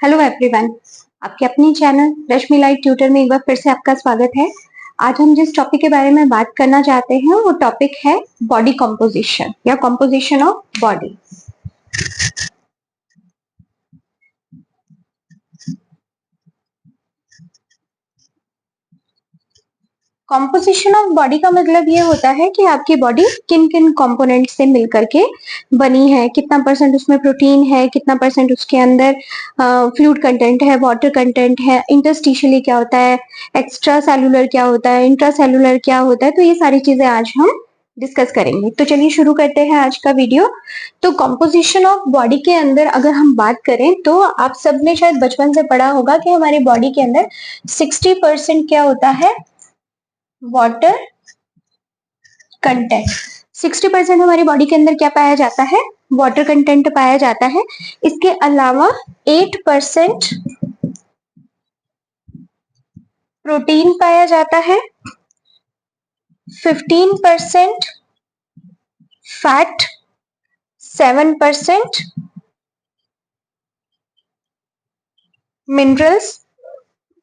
Hello everyone, आपके अपनी channel रश्मि light tutor में एक बार फिर से आपका स्वागत है। आज हम जिस टॉपिक के बारे में बात करना चाहते हैं वो टॉपिक है बॉडी कंपोजिशन या composition of body. Composition of body का मतलब ये होता है कि आपकी बॉडी किन किन कंपोनेंट से मिलकर के बनी है, कितना परसेंट उसमें प्रोटीन है, कितना परसेंट उसके अंदर फ्लूइड कंटेंट है, वाटर कंटेंट है, इंटरस्टिशियली क्या होता है, एक्स्ट्रा सेलुलर क्या होता है, इंट्रा सेलुलर क्या होता है। तो ये सारी चीजें आज हम डिस्कस करेंगे। तो चलिए शुरू करते हैं आज का वीडियो। तो कॉम्पोजिशन ऑफ बॉडी के अंदर अगर हम बात करें तो आप सबने शायद बचपन से पढ़ा होगा कि हमारी बॉडी के अंदर 60% क्या होता है, वाटर कंटेंट। 60% हमारी बॉडी के अंदर क्या पाया जाता है, वाटर कंटेंट पाया जाता है। इसके अलावा 8% प्रोटीन पाया जाता है, 15% फैट, 7% मिनरल्स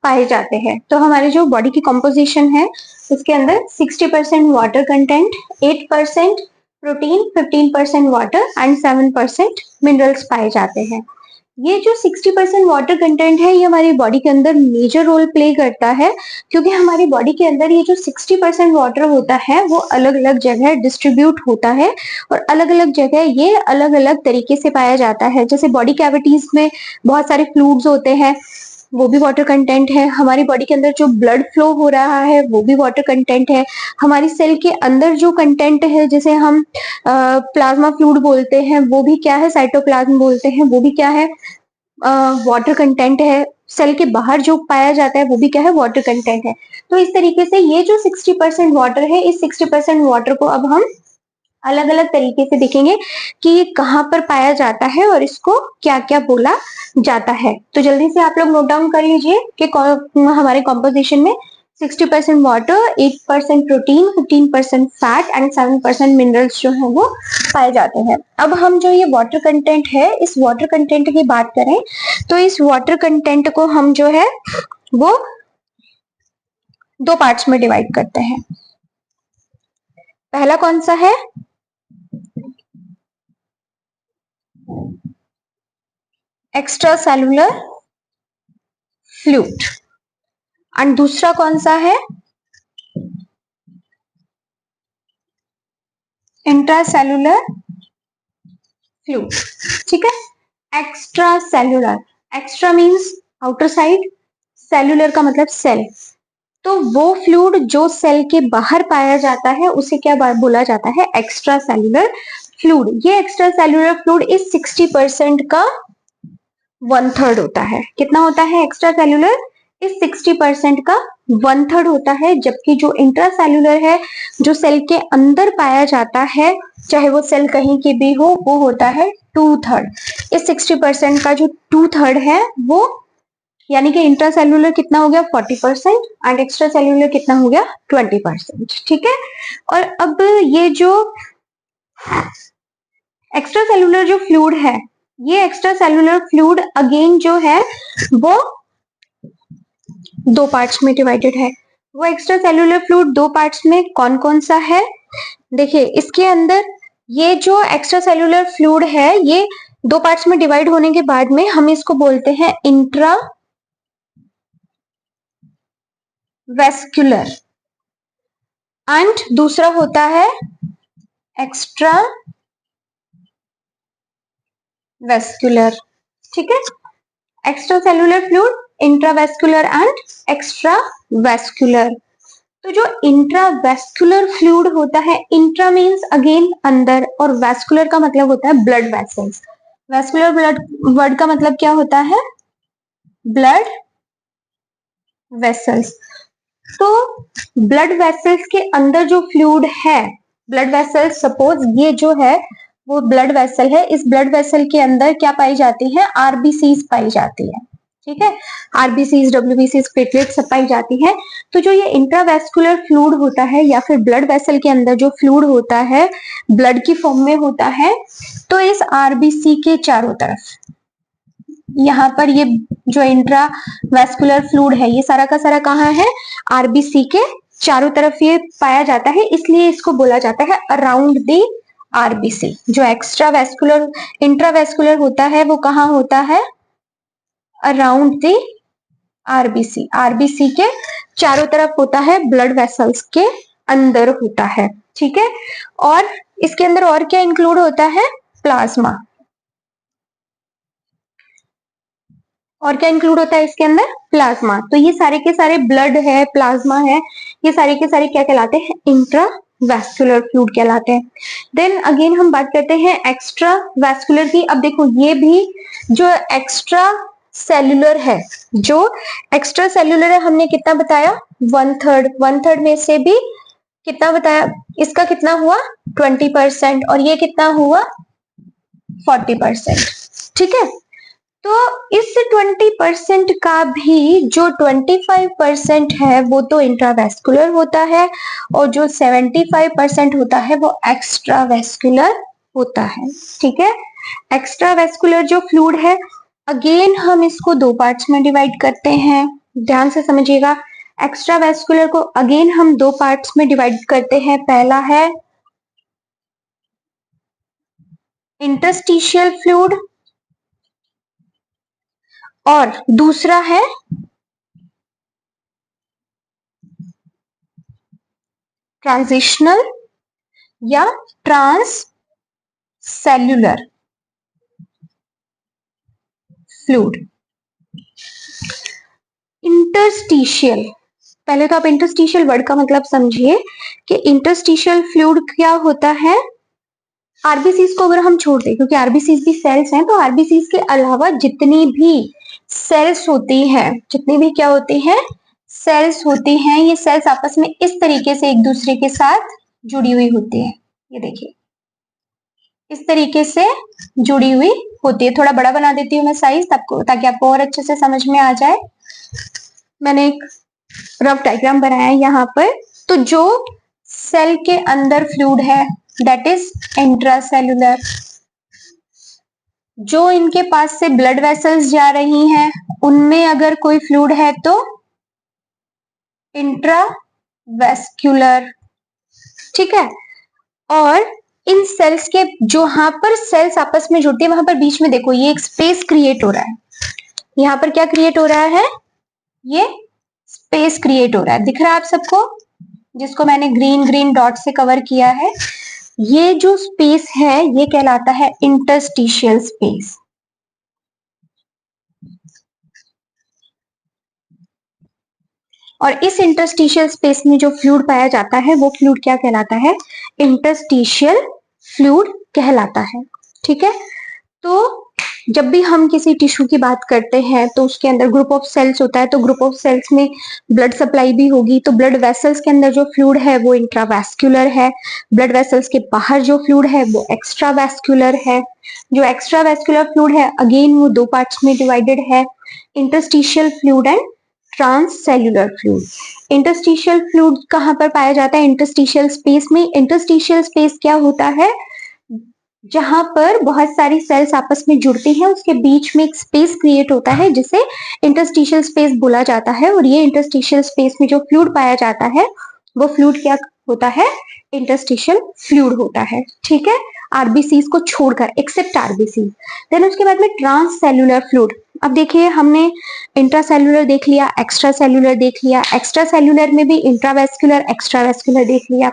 पाए जाते हैं। तो हमारे जो बॉडी की कंपोजिशन है उसके अंदर 60% water content, 8% protein, 15% water and 7% minerals पाए जाते हैं। ये जो 60% वाटर कंटेंट है ये हमारी बॉडी के अंदर मेजर रोल प्ले करता है, क्योंकि हमारी बॉडी के अंदर ये जो 60% वाटर होता है वो अलग अलग जगह डिस्ट्रीब्यूट होता है और अलग अलग जगह ये अलग अलग तरीके से पाया जाता है। जैसे बॉडी कैविटीज में बहुत सारे फ्लूइड्स होते हैं, वो भी वाटर कंटेंट है। हमारी बॉडी के अंदर जो ब्लड फ्लो हो रहा है वो भी वाटर कंटेंट है। हमारी सेल के अंदर जो कंटेंट है जिसे हम प्लाज्मा फ्लूइड बोलते हैं वो भी क्या है, साइटोप्लाज्म बोलते हैं, वो भी क्या है, वाटर कंटेंट है। सेल के बाहर जो पाया जाता है वो भी क्या है, वाटर कंटेंट है। तो इस तरीके से ये जो 60% वाटर है, इस 60% वाटर को अब हम अलग अलग तरीके से देखेंगे कि ये कहाँ पर पाया जाता है और इसको क्या क्या बोला जाता है। तो जल्दी से आप लोग नोट डाउन कर लीजिए कि हमारे कॉम्पोजिशन में 60% water, 8% protein, 15% fat and 7% minerals जो है वो पाए जाते हैं। अब हम जो ये वाटर कंटेंट है, इस वाटर कंटेंट की बात करें तो इस वाटर कंटेंट को हम जो है वो दो पार्ट्स में डिवाइड करते हैं। पहला कौन सा है, एक्स्ट्रा सेलुलर फ्लूइड, एंड दूसरा कौन सा है, इंट्रासेलुलर फ्लूइड। ठीक है, extra cellular, extra means outer side, cellular का मतलब सेल। तो वो फ्लूइड जो सेल के बाहर पाया जाता है उसे क्या बोला जाता है, एक्स्ट्रा सेलुलर फ्लूइड। ये एक्स्ट्रा सेलुलर फ्लूइड इस 60% का 1/3 होता है। कितना होता है एक्स्ट्रा सेलुलर, इस 60% का 1/3 होता है। जबकि जो इंट्रासेलुलर है, जो सेल के अंदर पाया जाता है, चाहे वो सेल कहीं की भी हो, वो होता है 2/3। इस 60% का जो 2/3 है वो, यानी कि इंट्रासेलुलर कितना हो गया 40% एंड एक्स्ट्रा सेलुलर कितना हो गया 20%। ठीक है, और अब ये जो एक्स्ट्रा सेलुलर जो फ्लूइड है, ये एक्स्ट्रा सेलुलर फ्लूइड अगेन जो है वो दो पार्ट्स में डिवाइडेड है। वो एक्स्ट्रा सेलुलर फ्लूइड दो पार्ट्स में कौन कौन सा है, देखिए इसके अंदर ये जो एक्स्ट्रा सेलुलर फ्लूइड है ये दो पार्ट्स में डिवाइड होने के बाद में हम इसको बोलते हैं इंट्रा वेस्कुलर एंड दूसरा होता है एक्स्ट्रा वेस्कुलर। ठीक है, extra cellular fluid, intravascular and extra vascular. तो जो इंट्रावेस्कुलर फ्लूइड होता है, इंट्रा मींस अगेन अंदर और वेस्कुलर का मतलब होता है blood vessels. Vascular blood word का मतलब क्या होता है, ब्लड वेसल्स। तो ब्लड वेसल्स के अंदर जो फ्लूइड है, ब्लड वेसल्स सपोज ये जो है वो ब्लड वेसल है, इस ब्लड वेसल के अंदर क्या पाई जाती है, आरबीसीज पाई जाती है। ठीक है, आरबीसीज, डब्ल्यूबीसीज, प्लेटलेट सब पाई जाती है। तो जो ये इंट्रावेस्कुलर फ्लूइड होता है या फिर ब्लड वेसल के अंदर जो फ्लूइड होता है ब्लड की फॉर्म में होता है, तो इस आरबीसी के चारों तरफ यहाँ पर ये जो इंट्रावेस्कुलर फ्लूइड है ये सारा का सारा कहाँ है, आरबीसी के चारों तरफ ये पाया जाता है, इसलिए इसको बोला जाता है अराउंड द आरबीसी। जो एक्स्ट्रा वेस्कुलर इंट्रावेस्कुलर होता है वो कहाँ होता है, अराउंड द आरबीसी, आरबीसी के चारों तरफ होता है, ब्लड वेसल्स के अंदर होता है। ठीक है, और इसके अंदर और क्या इंक्लूड होता है, प्लाज्मा। और क्या इंक्लूड होता है इसके अंदर, प्लाज्मा। तो ये सारे के सारे ब्लड है, प्लाज्मा है, ये सारे के सारे क्या कहलाते हैं, इंट्रावेस्कुलर फ्लूइड कहलाते हैं। देन अगेन हम बात करते हैं एक्स्ट्रा वेस्कुलर की। अब देखो ये भी जो एक्स्ट्रा सेल्यूलर है, जो एक्स्ट्रा सेल्यूलर है हमने कितना बताया, 1/3, 1/3 में से भी कितना बताया, इसका कितना हुआ 20%, और ये कितना हुआ 40%। ठीक है, तो इस 20% का भी जो 25% है वो तो इंट्रावेस्कुलर होता है, और जो 75% होता है वो एक्स्ट्रा वेस्कुलर होता है। ठीक है, एक्स्ट्रा वेस्कुलर जो फ्लूइड है, अगेन हम इसको दो पार्ट्स में डिवाइड करते हैं, ध्यान से समझिएगा। एक्स्ट्रा वेस्कुलर को अगेन हम दो पार्ट्स में डिवाइड करते हैं, पहला है इंटरस्टिशियल फ्लूइड और दूसरा है ट्रांजिशनल या ट्रांस सेल्यूलर फ्लूइड। इंटरस्टिशियल, पहले तो आप इंटरस्टिशियल वर्ड का मतलब समझिए कि इंटरस्टिशियल फ्लूइड क्या होता है। आरबीसीज को अगर हम छोड़ दें, क्योंकि आरबीसीज भी सेल्स हैं, तो आरबीसीज के अलावा जितनी भी सेल्स होती हैं, जितनी भी क्या होती हैं, सेल्स होती हैं, ये सेल्स आपस में इस तरीके से एक दूसरे के साथ जुड़ी हुई होती है। ये देखिए इस तरीके से जुड़ी हुई होती है। थोड़ा बड़ा बना देती हूँ मैं साइज आपको, ताकि आपको और अच्छे से समझ में आ जाए। मैंने एक रफ डायग्राम बनाया है यहाँ पर। तो जो सेल के अंदर फ्लूइड है दैट इज इंट्रासेल्युलर। जो इनके पास से ब्लड वेसल्स जा रही हैं उनमें अगर कोई फ्लूइड है तो इंट्रावेस्कुलर। ठीक है, और इन सेल्स के जहां पर सेल्स आपस में जुड़ती है वहां पर बीच में देखो ये एक स्पेस क्रिएट हो रहा है। यहाँ पर क्या क्रिएट हो रहा है, ये स्पेस क्रिएट हो रहा है, दिख रहा है आप सबको, जिसको मैंने ग्रीन ग्रीन डॉट से कवर किया है। ये जो स्पेस है ये कहलाता है इंटरस्टिशियल स्पेस। और इस इंटरस्टिशियल स्पेस में जो फ्लूइड पाया जाता है वो फ्लूइड क्या कहलाता है, इंटरस्टिशियल फ्लूइड कहलाता है। ठीक है, तो जब भी हम किसी टिश्यू की बात करते हैं तो उसके अंदर ग्रुप ऑफ सेल्स होता है, तो ग्रुप ऑफ सेल्स में ब्लड सप्लाई भी होगी, तो ब्लड वेसल्स के अंदर जो फ्लूइड है वो इंट्रावेस्कुलर है, ब्लड वेसल्स के बाहर जो फ्लूइड है वो एक्स्ट्रा वेस्कुलर है। जो एक्स्ट्रा वेस्कुलर फ्लूइड है अगेन वो दो पार्ट्स में डिवाइडेड है, interstitial fluid and transcellular fluid. Interstitial fluid कहाँ पर पाया जाता है, इंटरस्टिशियल स्पेस में। इंटरस्टिशियल स्पेस क्या होता है, जहां पर बहुत सारी सेल्स आपस में जुड़ती हैं, उसके बीच में एक स्पेस क्रिएट होता है जिसे इंटरस्टिशियल स्पेस बोला जाता है। और ये इंटरस्टिशियल स्पेस में जो फ्लूइड पाया जाता है वो फ्लूइड क्या होता है, इंटरस्टिशियल फ्लूइड होता है। ठीक है, आरबीसीज को छोड़कर, एक्सेप्ट आरबीसी। देन उसके बाद में ट्रांस सेल्यूलर फ्लूइड। अब देखिए हमने इंट्रासेल्यूलर देख लिया, एक्स्ट्रा सेल्यूलर देख लिया, एक्स्ट्रा सेल्यूलर में भी इंट्रावेस्कुलर एक्स्ट्रावेस्कुलर देख लिया,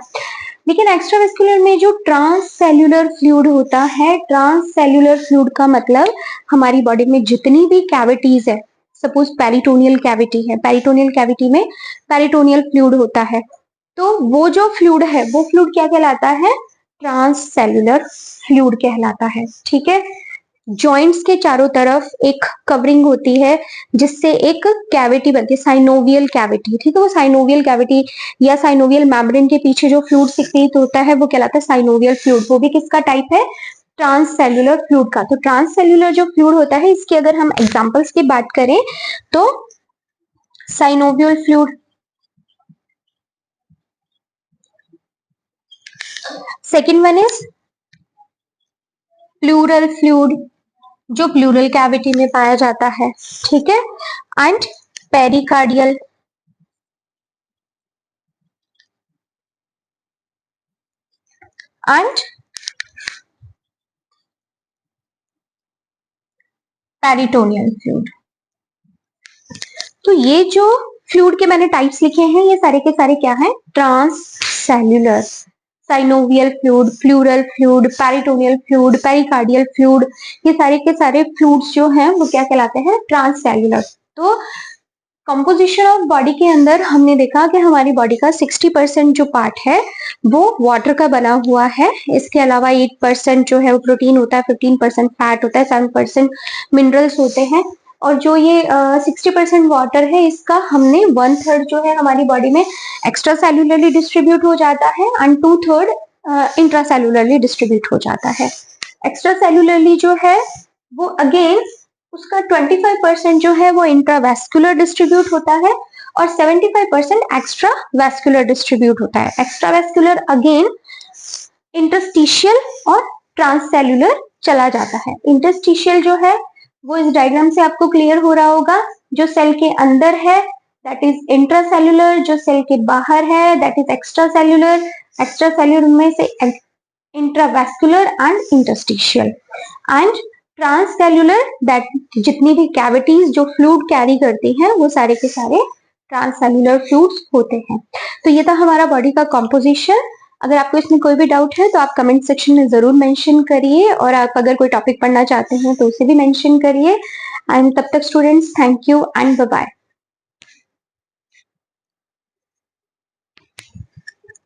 लेकिन एक्स्ट्रावेस्कुलर में जो ट्रांस सेल्यूलर फ्लूइड होता है, ट्रांस सेल्यूलर फ्लूइड का मतलब हमारी बॉडी में जितनी भी कैविटीज है, सपोज पेरिटोनियल कैविटी है, पेरिटोनियल कैविटी में पेरिटोनियल फ्लूइड होता है, तो वो जो फ्लूइड है वो फ्लूइड क्या कहलाता है, ट्रांस सेल्यूलर फ्लूइड कहलाता है। ठीक है, जॉइंट्स के चारों तरफ एक कवरिंग होती है जिससे एक कैविटी बनती है, साइनोवियल कैविटी। ठीक है, वो साइनोवियल कैविटी या साइनोवियल मेम्ब्रेन के पीछे जो फ्लूइड सिक्रीट होता है वो कहलाता है साइनोवियल फ्लूइड। वो भी किसका टाइप है, ट्रांससेल्युलर फ्लूइड का। तो ट्रांससेल्युलर जो फ्लूइड होता है इसकी अगर हम एग्जांपल्स की बात करें तो synovial fluid, second one is pleural fluid, जो प्लूरल कैविटी में पाया जाता है, ठीक है। And pericardial, and peritoneal fluid. तो ये जो फ्लूइड के मैंने टाइप्स लिखे हैं, ये सारे के सारे क्या हैं? Transcellular, synovial fluid, pleural fluid, peritoneal fluid, pericardial fluid, ये सारे के सारे फ्लूइड्स जो हैं वो क्या कहलाते हैं? Transcellular. तो कंपोजिशन ऑफ बॉडी के अंदर हमने देखा कि हमारी बॉडी का 60% जो पार्ट है वो वाटर का बना हुआ है। इसके अलावा 8% जो है वो प्रोटीन होता है, 15% फैट होता है, 7% मिनरल्स होते हैं। और जो ये 60% वाटर है, इसका हमने 1/3 जो है हमारी बॉडी में एक्स्ट्रा सेल्यूलरली डिस्ट्रीब्यूट हो जाता है एंड 2/3 इंट्रा सेल्यूलरली डिस्ट्रीब्यूट हो जाता है। एक्स्ट्रा सेल्यूलरली जो है वो अगेन उसका 25% जो है वो इंट्रावेस्कुलर डिस्ट्रीब्यूट होता है और 75% एक्स्ट्रा वेस्कुलर डिस्ट्रीब्यूट होता है। एक्स्ट्रा वेस्कुलर अगेन इंटरस्टिशियल और ट्रांससेल्युलर चला जाता है। इंटरस्टिशियल जो है वो इस डायग्राम से आपको क्लियर हो रहा होगा, जो सेल के अंदर है दैट इज इंट्रासेल्युलर, जो सेल के बाहर है that is extra cellular. Extra cellular में से intravascular and interstitial. And transcellular that जितनी भी कैविटीज जो फ्लूइड कैरी करती हैं वो सारे के सारे ट्रांससेल्युलर फ्लूइड्स होते हैं। तो ये था हमारा बॉडी का कॉम्पोजिशन। अगर आपको इसमें कोई भी डाउट है तो आप कमेंट सेक्शन में जरूर मेंशन करिए, और आप अगर कोई टॉपिक पढ़ना चाहते हैं तो उसे भी मेंशन करिए। एंड तब तक students, thank you and bye bye.